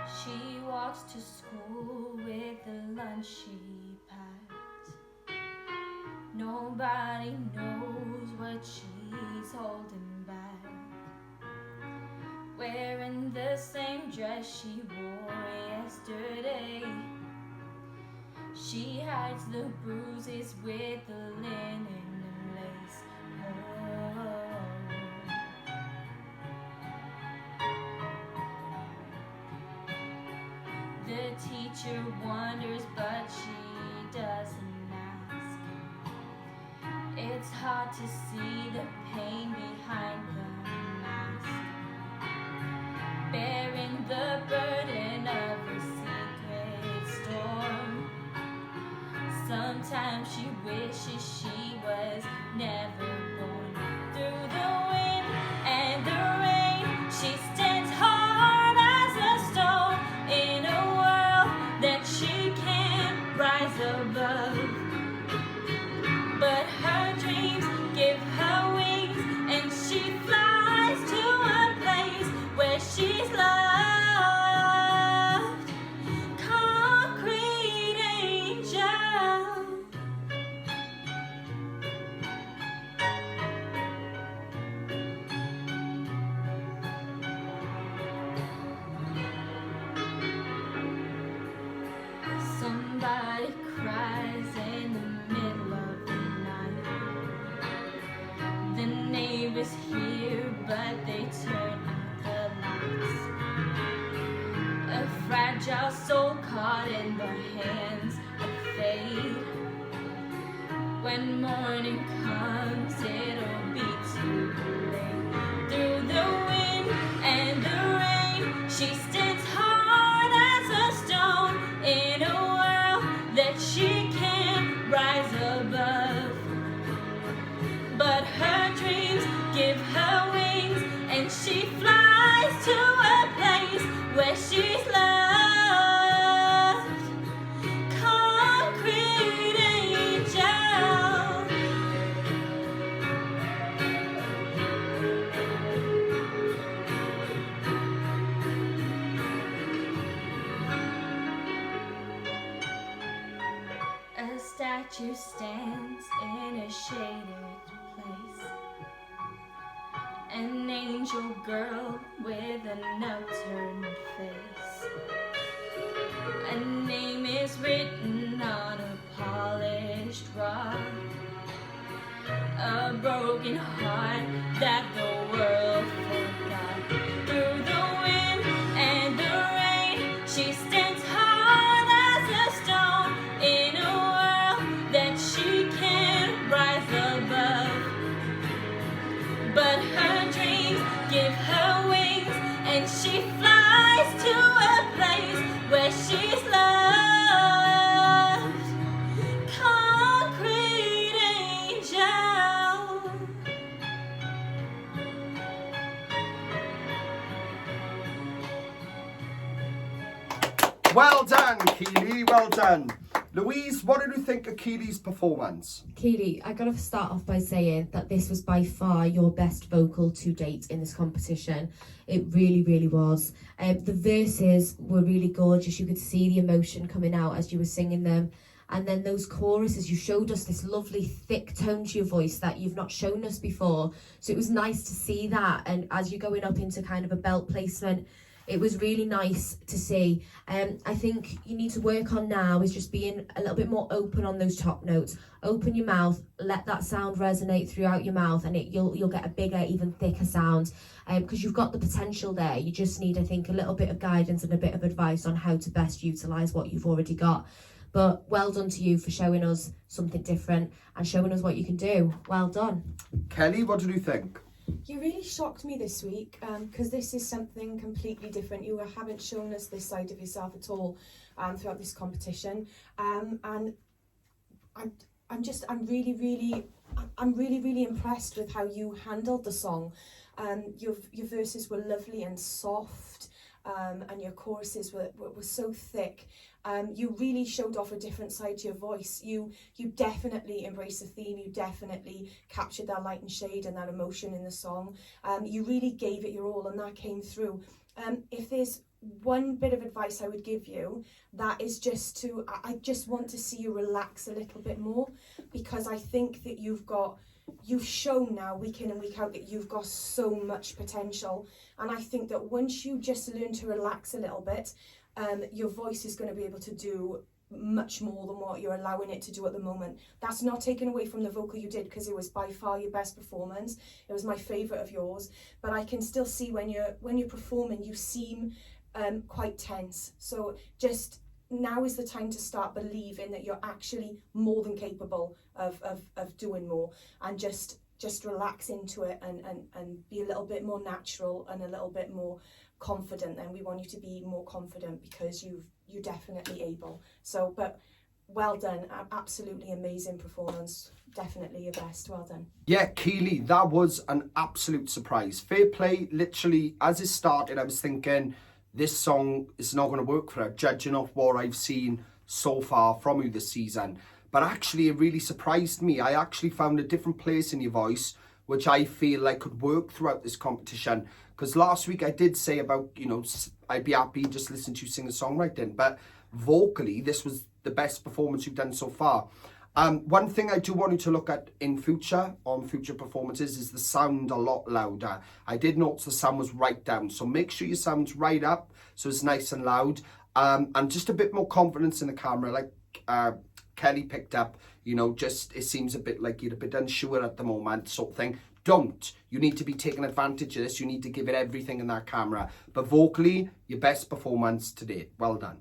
She walks to school with the lunch she packed. Nobody knows what she's holding back. Wearing the same dress she wore yesterday. She hides the bruises with the linen and lace. The teacher wonders, but she doesn't ask. It's hard to see the pain behind the mask, bearing the burden of a secret storm. Sometimes she wishes she was never born. Through the wind and the rain, she stands hard as a stone in a world that she can't rise above. But her dreams give her wings, and she flies to a place where she's loved. Concrete angel. Somebody cries in the middle of the night. The neighbors hear, but they turn out the lights. A fragile soul caught in the hands of fate. When morning comes, it'll be too late. Through the wind and the rain, she stands hard as a stone in a world that she can't rise above. But her dreams give her wings, and she flies to a place where she's loved. Concrete angel. A statue stands in a shaded place. An angel girl with an upturned face. A name is written on a polished rock. A broken heart that the world forgot. Through the wind and the rain, she stands hard as a stone in a world that she can't rise above. But her dreams give her wings, and she flies to a place where she's loved. Concrete angel. Well done, Keely, well done. Louise, what did you think of Keely's performance? Keely, I gotta start off by saying that this was by far your best vocal to date in this competition. It really, really was. The verses were really gorgeous. You could see the emotion coming out as you were singing them. And then those choruses, you showed us this lovely thick tone to your voice that you've not shown us before. So it was nice to see that. And as you're going up into kind of a belt placement, it was really nice to see. I think you need to work on now is just being a little bit more open on those top notes. Open your mouth, let that sound resonate throughout your mouth, and you'll get a bigger, even thicker sound. Because you've got the potential there. You just need, I think, a little bit of guidance and a bit of advice on how to best utilise what you've already got. But well done to you for showing us something different and showing us what you can do. Well done. Kelly, what did you think? You really shocked me this week because this is something completely different. You haven't shown us this side of yourself at all throughout this competition, and I'm really impressed with how you handled the song. Your verses were lovely and soft. and your choruses were so thick. You really showed off a different side to your voice. You definitely embraced the theme. You definitely captured that light and shade and that emotion in the song. You really gave it your all, and that came through. If there's one bit of advice I would give you, that is just to, I just want to see you relax a little bit more, because I think that you've shown now week in and week out that you've got so much potential. And I think that once you just learn to relax a little bit, your voice is going to be able to do much more than what you're allowing it to do at the moment. That's not taken away from the vocal you did, because it was by far your best performance. It was my favourite of yours, but I can still see when you're performing, you seem quite tense. So just now is the time to start believing that you're actually more than capable of doing more, and just relax into it and be a little bit more natural and a little bit more confident. Then we want you to be more confident, because you're definitely able. So, but well done, absolutely amazing performance, definitely your best. Well done. Yeah, Keely, that was an absolute surprise. Fair play. Literally, as it started, I was thinking this song is not going to work for her, judging off what I've seen so far from you this season. But actually, it really surprised me. I actually found a different place in your voice, which I feel like could work throughout this competition. Because last week I did say about, you know, I'd be happy just listening to you sing a songwriting. But vocally, this was the best performance you've done so far. One thing I do want you to look at in future, on future performances, is the sound a lot louder. I did notice the sound was right down. So make sure your sound's right up, so it's nice and loud. And just a bit more confidence in the camera, like Kelly picked up, you know, just it seems a bit like you're a bit unsure at the moment, sort of thing. Don't. You need to be taking advantage of this. You need to give it everything in that camera. But vocally, your best performance to date. Well done.